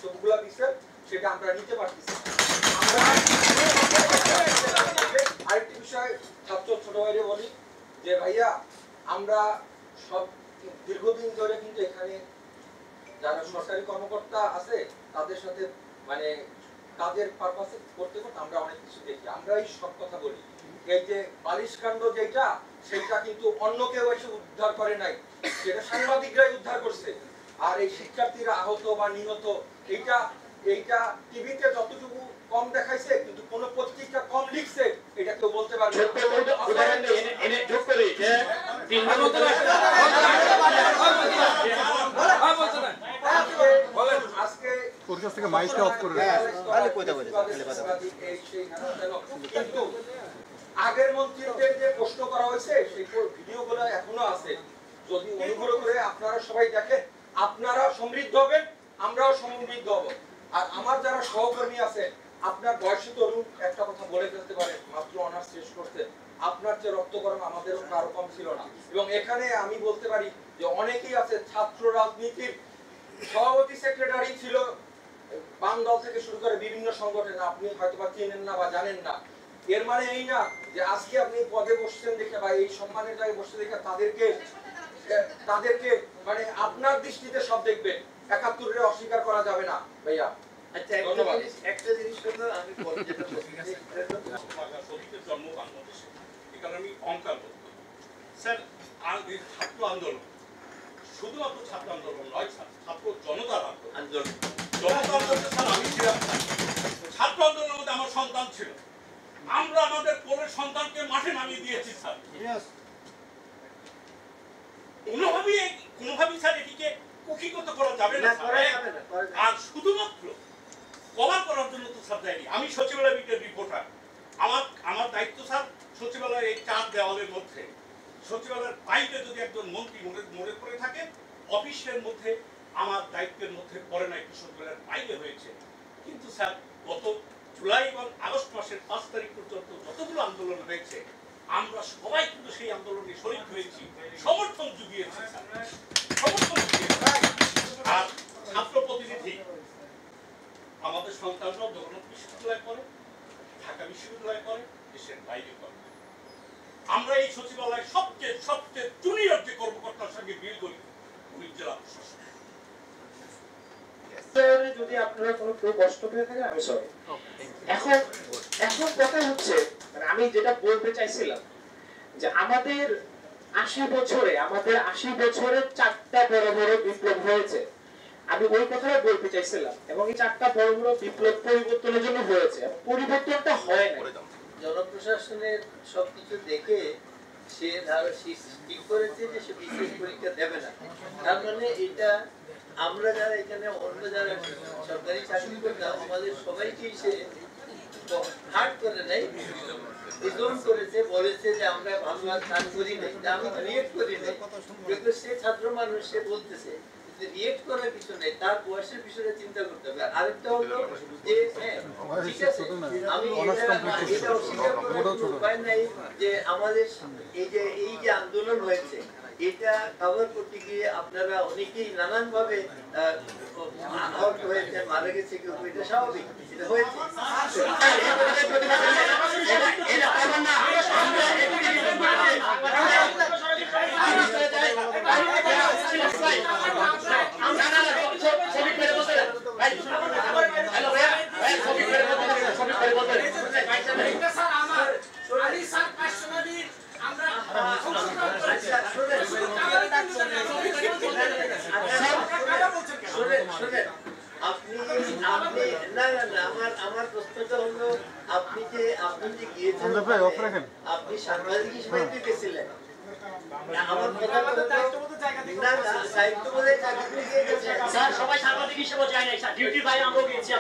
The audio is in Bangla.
সবগুলা দিচ্ছেন সেটা আমরা নিতে পারতেছি। আরেকটি বিষয় ছাত্র ছোট ভাইরে বলি যে ভাইয়া আমরা সব দীর্ঘদিন ধরে কিন্তু এখানে যারা সরকারি কর্মকর্তা আছে তাদের সাথে মানে কাজের পারপাসে করতে করতে আমরা অনেক কিছু দেখি, আমরাই সব কথা বলি। এই যে বালিশ কাণ্ড যেটা সেটা কিন্তু অন্য কেউ এসে উদ্ধার করে নাই, সেটা সাংবাদিকরাই উদ্ধার করছে। আর এই শিক্ষার্থীরা আহত বা নিহত এইটা টিভিতে যতটুকু কম দেখাইছে কিন্তু কোন পত্রিকা কম লিখছে এটা কেউ বলতে পারবে আজকে ওর কাছ থেকে মাইকটা অফ করে কিন্তু আগের মন্ত্রীদের যে প্রশ্ন করা হয়েছে সেই ভিডিওগুলো এখনো আছে, যদি অনুগ্রহ করে আপনারা সবাই দেখেন আপনারা সমৃদ্ধ হবেন, আমরাও সমৃদ্ধ হব। আর আমার যারা সহকর্মী আছে আপনার বয়সী তরুণ একটা কথা বলে ফেলতে পারে, মাত্র অনার্স শেষ করতে, আপনার যে রক্তকরণ আমাদেরও কারো কম ছিল না। এবং এখানে আমি বলতে পারি যে অনেকেই আছে ছাত্র রাজনীতির সভাপতি সেক্রেটারি ছিল, বাম দল থেকে শুরু করে বিভিন্ন সংগঠন, আপনি হয়তো বা চেনেন না বা জানেন না। এর মানে এই না যে আজকে আপনি পদে বসছেন দেখে বা এই সম্মানের জায়গায় বসতে দেখে তাদেরকে মানে আপনার দৃষ্টিতে সব দেখবেন, ৭১-এ অস্বীকার করা যাবে না ভাইয়া। আচ্ছা একটা জিনিস হলো আমি যেটা জন্ম বাংলাদেশে, এখানে আমি অহংকার করব স্যার। আর ছাত্র আন্দোলন শুধুমাত্র ছাত্র আন্দোলন নয়, ছাত্র জনতার আন্দোলন। জনতা আন্দোলনে স্যার আমি ছিলাম, ছাত্র আন্দোলনের মধ্যে আমার সন্তান ছিল, আমরা আমাদের কোলের সন্তানকে মাঠে নামিয়ে দিয়েছি স্যার। কোনোভাবেই স্যার এটিকে কুক্ষিগত করা যাবে না। আর শুধুমাত্র কভার করার জন্য তো স্যার দেয়নি। আমি সচিবালয় বিটের রিপোর্টার, আমার দায়িত্ব স্যার সচিবালয়ের এই ৪ দেওয়ালের মধ্যে, সচিবালয়ের বাইরে যদি একজন মন্ত্রী মনে করে থাকে, অফিসের মধ্যে আমার দায়িত্বের মধ্যে পড়ে না, একটু সচিবালয়ের বাইরে হয়েছে। কিন্তু স্যার গত জুলাই এবং আগস্ট মাসের ৫ তারিখ পর্যন্ত যতগুলো আন্দোলন হয়েছে আমরা সবাই কিন্তু সেই আন্দোলনে শরীক হয়েছি, সমর্থন জুগিয়েছি স্যার, সমর্থন জুগিয়েছি। আর ছাত্র প্রতিনিধি আমাদের সন্তানরাও জগন্নাথ বিশ্ববিদ্যালয় পড়ে, ঢাকা বিশ্ববিদ্যালয় পড়ে, দেশের বাইরে পড়ে। আমরা এই সচিবালয় সবচেয়ে জুনিয়র যে কর্মকর্তার সঙ্গে বিল করি উনি জেলা প্রশাসক। যদি আপনারা কোনো কেউ কষ্ট পেয়ে থাকেন আমি সরি। এখন কথা হচ্ছে আমি যেটা বলতে চাইছিলাম যে আমাদের ৮০ বছরে ৪টা বড় বড় বিপ্লব হয়েছে, আমি ওই কথাটা বলতে চাইছিলাম। এবং এই ৪টা বড় বড় বিপ্লব পরিবর্তনের জন্য হয়েছে, পরিবর্তনটা হয় না। জনপ্রশাসনের সবকিছু দেখে সে ঠিক করেছে যে সে বিশেষ পরীক্ষা দেবে না। তার মানে এটা আমরা যারা এখানে অন্য যারা সরকারি চাকরি করতাম আমাদের সবাইকেই সে হার্ট করে নাই, রিজন করেছে, বলেছে যে আমরা ভালো কাজ করি নাই, আমি রিয়েক্ট করি নাই। কিন্তু সে ছাত্র মানুষ, সে বলতেছে রিয়েক্ট করার কিছু নেই, তার বয়সের বিষয়ে চিন্তা করতে হবে। আরেকটা হলো যে হ্যাঁ ঠিক আছে, আমি এটা অস্বীকার করার উপায় নাই যে আমাদের এই যে আন্দোলন হয়েছে এটা কভার করতে গিয়ে আপনারা অনেকেই নানান ভাবে আহত হয়েছে, মারা গেছে কেউ, এটা স্বাভাবিক, এটা হয়েছে। আমার প্রশ্নটা হলো আপনি যে গিয়েছেন, আপনি সাংবাদিক হিসেবে গেছিলেন, আমার কথা সবাই সাংবাদিক হিসেবে যায় নাই, ডিউটি ভাই আমরাও গিয়েছি।